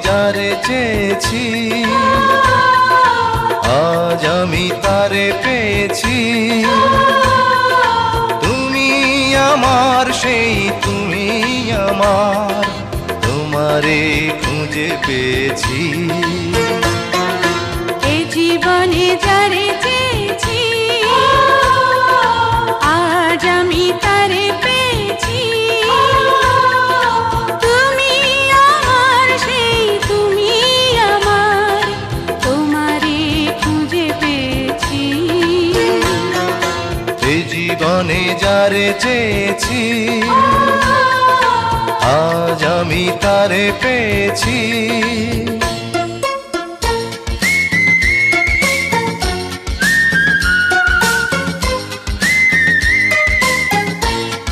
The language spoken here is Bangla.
যারে চেয়েছি, আজ আমি তারে পেয়েছি। তুমি আমার সেই তুমি আমার, তোমারে খুঁজে পেয়েছি। এই জীবনে যারে চেয়েছি, আজ আমি তারে পেয়েছি। তুমি আমার সেই তুমি আমার, তোমারে খুঁজে পেয়েছি। এই জীবনে যারে চেয়েছি, আজ আমি তারে পেয়েছি।